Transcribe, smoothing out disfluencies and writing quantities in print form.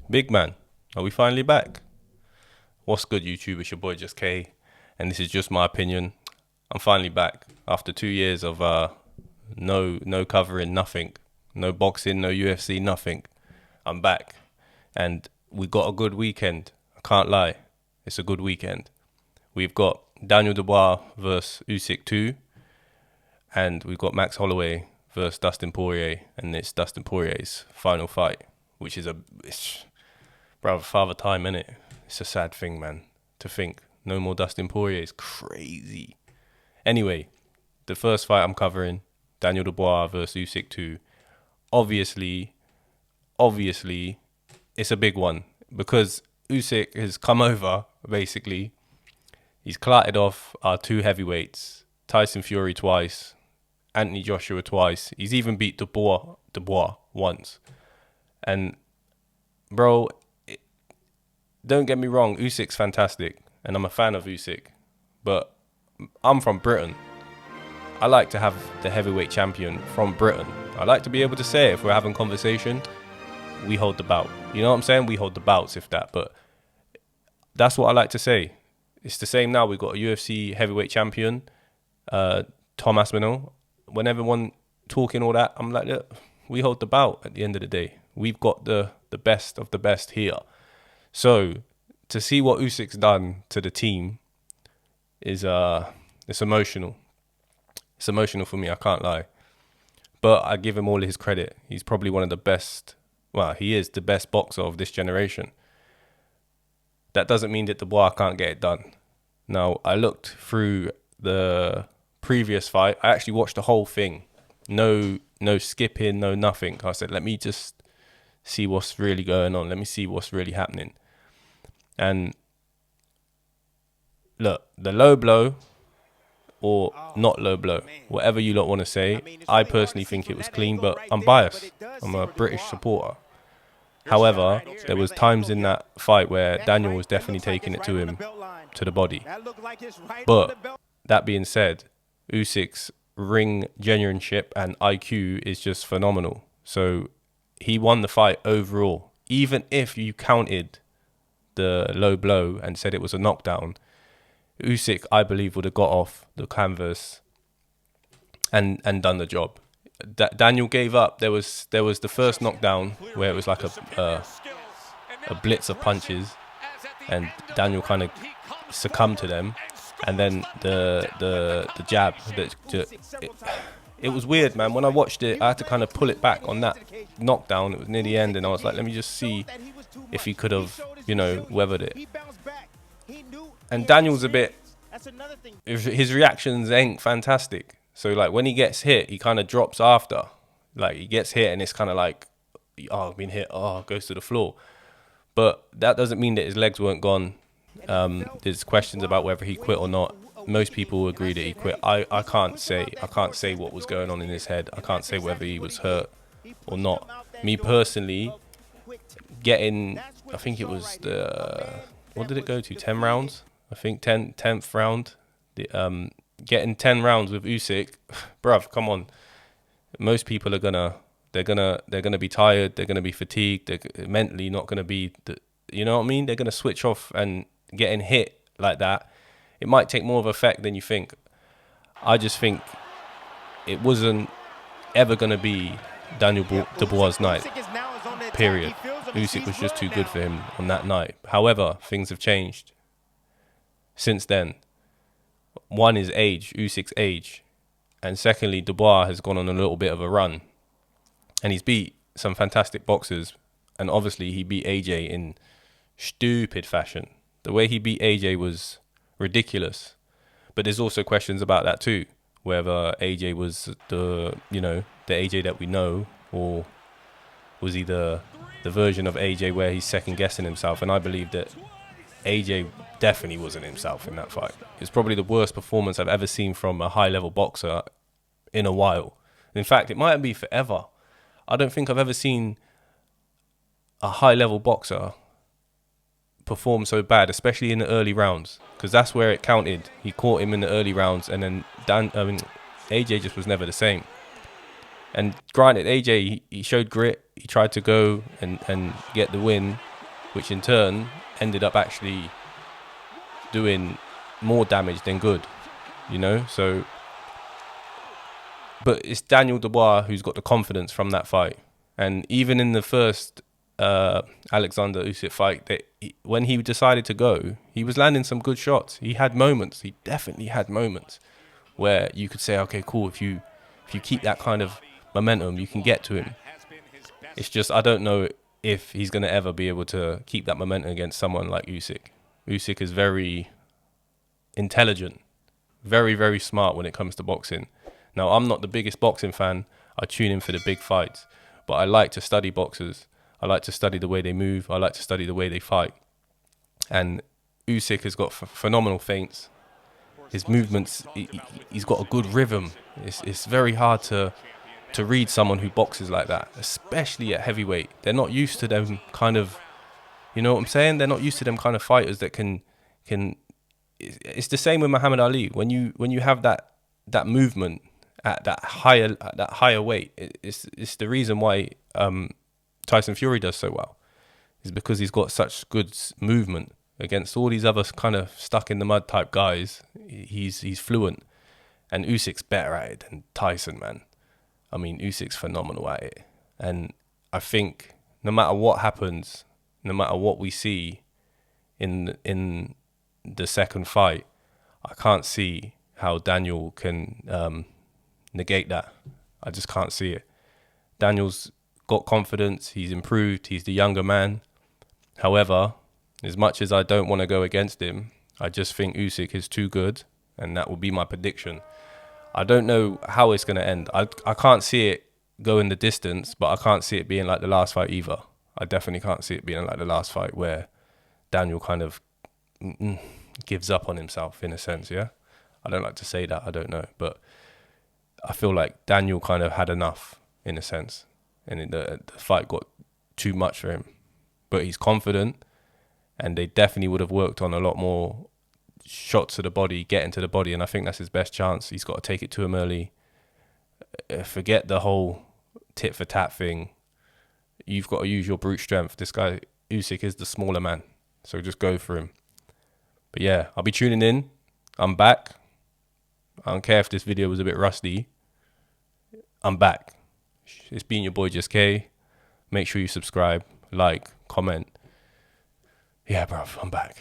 Big man, are we finally back? What's good, YouTube? It's your boy Just K, and this is just my opinion. I'm finally back after 2 years of no covering, nothing, no boxing, no UFC, nothing. I'm back, and we got a good weekend. I can't lie, it's a good weekend. We've got Daniel Dubois versus Usyk 2, and we've got Max Holloway versus Dustin Poirier, and it's Dustin Poirier's final fight, which is brother, father time, innit? It's a sad thing, man, to think. No more Dustin Poirier is crazy. Anyway, the first fight I'm covering, Daniel Dubois versus Usyk 2. Obviously, it's a big one because Usyk has come over, basically. He's clattered off our two heavyweights, Tyson Fury twice, Anthony Joshua twice. He's even beat Dubois once. And, bro, don't get me wrong, Usyk's fantastic, and I'm a fan of Usyk, but I'm from Britain. I like to have the heavyweight champion from Britain. I like to be able to say, if we're having conversation, we hold the bout. You know what I'm saying? We hold the bouts, if that. But that's what I like to say. It's the same now. We've got a UFC heavyweight champion, Tom Aspinall. When everyone talking all that, I'm like, look, we hold the bout at the end of the day. We've got the best of the best here. So to see what Usyk's done to the team is it's emotional. It's emotional for me, I can't lie. But I give him all his credit. He's probably one of the best. Well, he is the best boxer of this generation. That doesn't mean that Dubois can't get it done. Now, I looked through the previous fight. I actually watched the whole thing. No skipping, no nothing. I said, let me just see what's really going on. Let me see what's really happening. And look, the low blow or not low blow, whatever you lot want to say, I personally think it was clean, but I'm biased. I'm a British supporter. However, there was times in that fight where Daniel was definitely taking it to him, to the body. But that being said, Usyk's ring generalship and IQ is just phenomenal. So he won the fight overall. Even if you counted the low blow and said it was a knockdown, Usyk, I believe, would have got off the canvas and done the job. Daniel gave up. There was the first knockdown where it was like a blitz of punches, and Daniel kind of succumbed to them, and then the jab. It was weird, man. When I watched it, I had to kind of pull it back on that knockdown. It was near the end, and I was like, let me just see if he could have, weathered it. And Daniel's a bit, his reactions ain't fantastic. So, like, when he gets hit, he kind of drops after. Like, he gets hit and it's kind of like, oh, I've been hit, goes to the floor. But that doesn't mean that his legs weren't gone. There's questions about whether he quit or not. Most people agree that he quit. I can't say what was going on in his head. I can't say whether he was hurt or not. Me personally, I think it was what did it go to? 10 rounds? I think 10th round. Getting 10 rounds with Usyk, bruv, come on. Most people are they're gonna be tired. They're gonna be fatigued. They're mentally not gonna be, you know what I mean? They're gonna switch off, and getting hit like that, it might take more of effect than you think. I just think it wasn't ever gonna be Daniel Dubois' night. Period. Usyk was just too good for him on that night. However, things have changed since then. One is age, Usyk's age. And secondly, Dubois has gone on a little bit of a run. And he's beat some fantastic boxers. And obviously he beat AJ in stupid fashion. The way he beat AJ was ridiculous. But there's also questions about that too. Whether AJ was the AJ that we know, or was he the version of AJ where he's second guessing himself. And I believe that AJ definitely wasn't himself in that fight. It's probably the worst performance I've ever seen from a high-level boxer in a while. In fact, it might be forever. I don't think I've ever seen a high-level boxer perform so bad, especially in the early rounds, because that's where it counted. He caught him in the early rounds, and then AJ just was never the same. And granted, AJ, he showed grit. He tried to go and get the win. which in turn ended up actually doing more damage than good, you know? So, but it's Daniel Dubois who's got the confidence from that fight. And even in the first Alexander Usyk fight, when he decided to go, he was landing some good shots. He had moments. He definitely had moments where you could say, okay, cool, if you keep that kind of momentum, you can get to him. It's just, I don't know if he's going to ever be able to keep that momentum against someone like Usyk. Usyk is very intelligent, very, very smart when it comes to boxing. Now, I'm not the biggest boxing fan. I tune in for the big fights. But I like to study boxers. I like to study the way they move. I like to study the way they fight. And Usyk has got phenomenal feints. His movements, he's got a good rhythm. It's very hard to read someone who boxes like that, especially at heavyweight. They're not used to them kind of, you know what I'm saying? They're not used to them kind of fighters that can. It's the same with Muhammad Ali. When you have that movement at that higher weight, it's the reason why Tyson Fury does so well. Is because he's got such good movement against all these other kind of stuck in the mud type guys. He's fluent, and Usyk's better at it than Tyson, man. I mean, Usyk's phenomenal at it, and I think no matter what happens, no matter what we see in the second fight, I can't see how Daniel can negate that. I just can't see it. Daniel's got confidence. He's improved. He's the younger man. However, as much as I don't want to go against him, I just think Usyk is too good, and that will be my prediction. I don't know how it's going to end. I can't see it going the distance, but I can't see it being like the last fight either. I definitely can't see it being like the last fight where Daniel kind of gives up on himself in a sense, yeah? I don't like to say that, I don't know. But I feel like Daniel kind of had enough in a sense. And the fight got too much for him. But he's confident, and they definitely would have worked on a lot more shots to the body, getting to the body, and I think that's his best chance. He's got to take it to him early. Forget the whole tit for tat thing. You've got to use your brute strength. This guy, Usyk, is the smaller man, so just go for him. But yeah, I'll be tuning in. I'm back. I don't care if this video was a bit rusty. I'm back. It's been your boy Just K. Make sure you subscribe, like, comment. Yeah, bruv, I'm back.